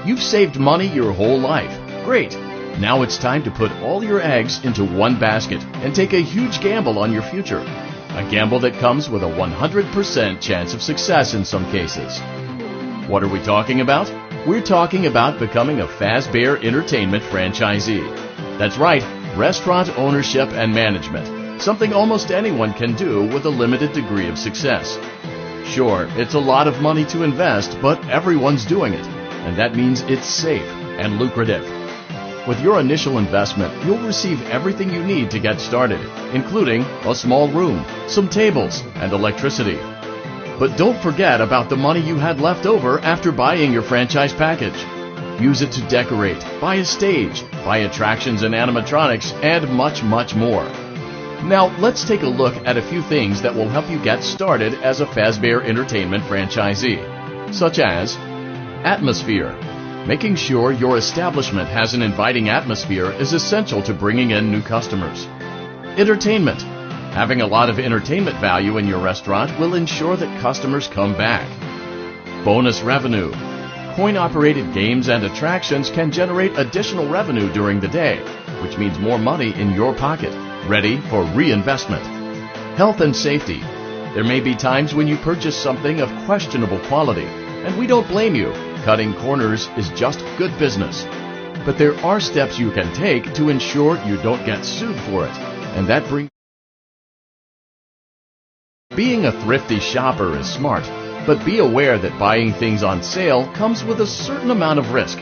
You've saved money your whole life. Great! Now it's time to put all your eggs into one basket and take a huge gamble on your future. A gamble that comes with a 100% chance of success in some cases. What are we talking about? We're talking about becoming a Fazbear Entertainment franchisee. That's right, restaurant ownership and management. Something almost anyone can do with a limited degree of success. Sure, it's a lot of money to invest, but everyone's doing it. And that means it's safe and lucrative. With your initial investment, you'll receive everything you need to get started, including a small room, some tables, and electricity. But don't forget about the money you had left over after buying your franchise package. Use it to decorate, buy a stage, buy attractions and animatronics, and much, much more. Now, let's take a look at a few things that will help you get started as a Fazbear Entertainment franchisee, such as atmosphere. Making sure your establishment has an inviting atmosphere is essential to bringing in new customers. Entertainment. Having a lot of entertainment value in your restaurant will ensure that customers come back. Bonus revenue. Coin-operated games and attractions can generate additional revenue during the day, which means more money in your pocket, ready for reinvestment. Health and safety. There may be times when you purchase something of questionable quality, and we don't blame you. Cutting corners is just good business. But there are steps you can take to ensure you don't get sued for it, and that brings... Being a thrifty shopper is smart, but be aware that buying things on sale comes with a certain amount of risk.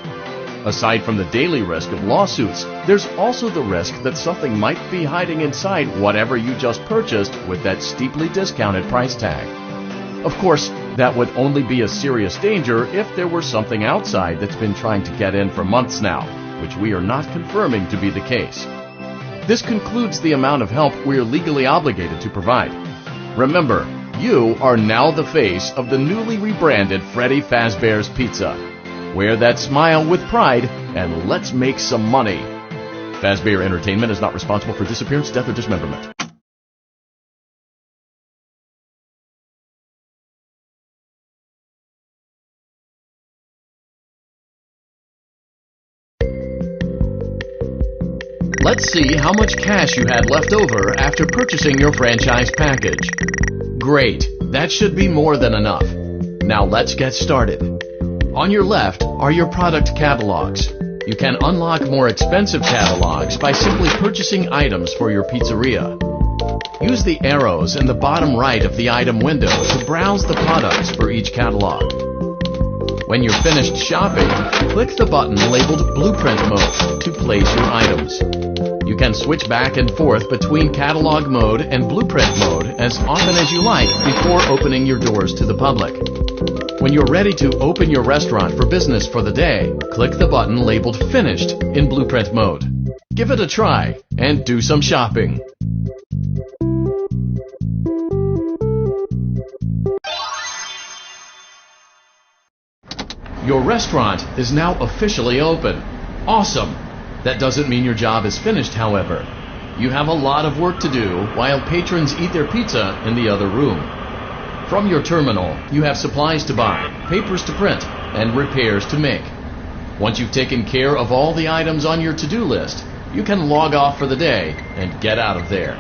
Aside from the daily risk of lawsuits, there's also the risk that something might be hiding inside whatever you just purchased with that steeply discounted price tag. Of course, that would only be a serious danger if there were something outside that's been trying to get in for months now, which we are not confirming to be the case. This concludes the amount of help we are legally obligated to provide. Remember, you are now the face of the newly rebranded Freddy Fazbear's Pizza. Wear that smile with pride, and let's make some money. Fazbear Entertainment is not responsible for disappearance, death, or dismemberment. Let's see how much cash you had left over after purchasing your franchise package. Great, that should be more than enough. Now let's get started. On your left are your product catalogs. You can unlock more expensive catalogs by simply purchasing items for your pizzeria. Use the arrows in the bottom right of the item window to browse the products for each catalog. When you're finished shopping, click the button labeled Blueprint Mode to place your items. You can switch back and forth between Catalog Mode and Blueprint Mode as often as you like before opening your doors to the public. When you're ready to open your restaurant for business for the day, click the button labeled Finished in Blueprint Mode. Give it a try and do some shopping. Your restaurant is now officially open. Awesome! That doesn't mean your job is finished, however. You have a lot of work to do while patrons eat their pizza in the other room. From your terminal, you have supplies to buy, papers to print, and repairs to make. Once you've taken care of all the items on your to-do list, you can log off for the day and get out of there.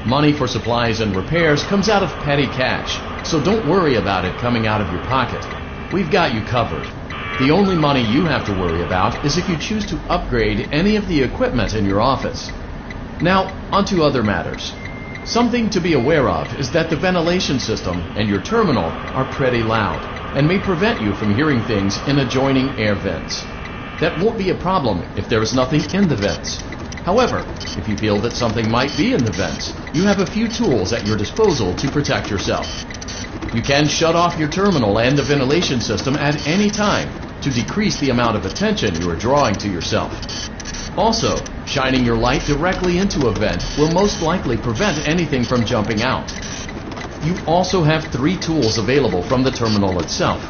Money for supplies and repairs comes out of petty cash, so don't worry about it coming out of your pocket. We've got you covered. The only money you have to worry about is if you choose to upgrade any of the equipment in your office. Now, onto other matters. Something to be aware of is that the ventilation system and your terminal are pretty loud and may prevent you from hearing things in adjoining air vents. That won't be a problem if there is nothing in the vents. However, if you feel that something might be in the vents, you have a few tools at your disposal to protect yourself. You can shut off your terminal and the ventilation system at any time to decrease the amount of attention you are drawing to yourself. Also, shining your light directly into a vent will most likely prevent anything from jumping out. You also have 3 tools available from the terminal itself.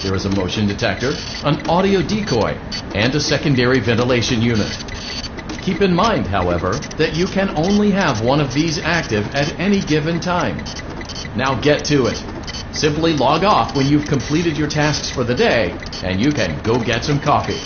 There is a motion detector, an audio decoy, and a secondary ventilation unit. Keep in mind, however, that you can only have one of these active at any given time. Now get to it. Simply log off when you've completed your tasks for the day, and you can go get some coffee.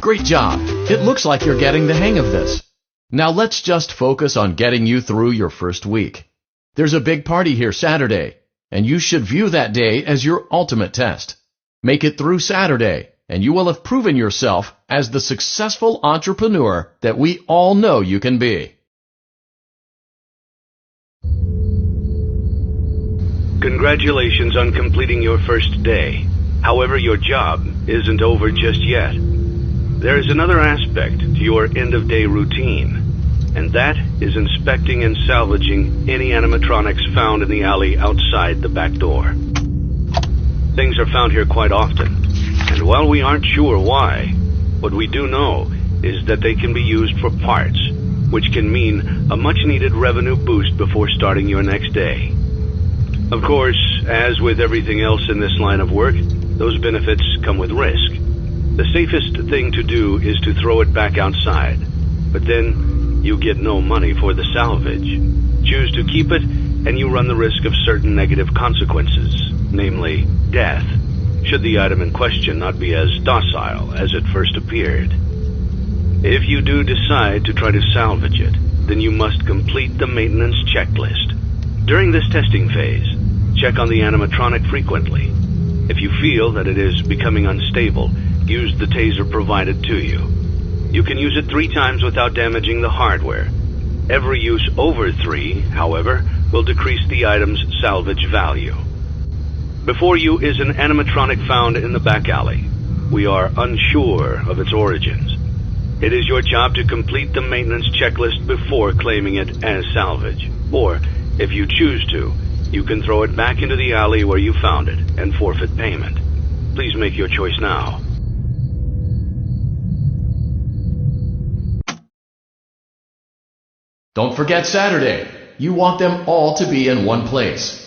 Great job! It looks like you're getting the hang of this. Now let's just focus on getting you through your first week. There's a big party here Saturday, and you should view that day as your ultimate test. Make it through Saturday, and you will have proven yourself as the successful entrepreneur that we all know you can be. Congratulations on completing your first day. However, your job isn't over just yet. There is another aspect to your end-of-day routine, and that is inspecting and salvaging any animatronics found in the alley outside the back door. Things are found here quite often, and while we aren't sure why, what we do know is that they can be used for parts, which can mean a much-needed revenue boost before starting your next day. Of course, as with everything else in this line of work, those benefits come with risk. The safest thing to do is to throw it back outside, but then you get no money for the salvage. Choose to keep it, and you run the risk of certain negative consequences, namely death, should the item in question not be as docile as it first appeared. If you do decide to try to salvage it, then you must complete the maintenance checklist. During this testing phase, check on the animatronic frequently. If you feel that it is becoming unstable, use the taser provided to you. You can use it 3 times without damaging the hardware. Every use over 3, however, will decrease the item's salvage value. Before you is an animatronic found in the back alley. We are unsure of its origins. It is your job to complete the maintenance checklist before claiming it as salvage. Or, if you choose to, you can throw it back into the alley where you found it and forfeit payment. Please make your choice now. Don't forget Saturday. You want them all to be in one place.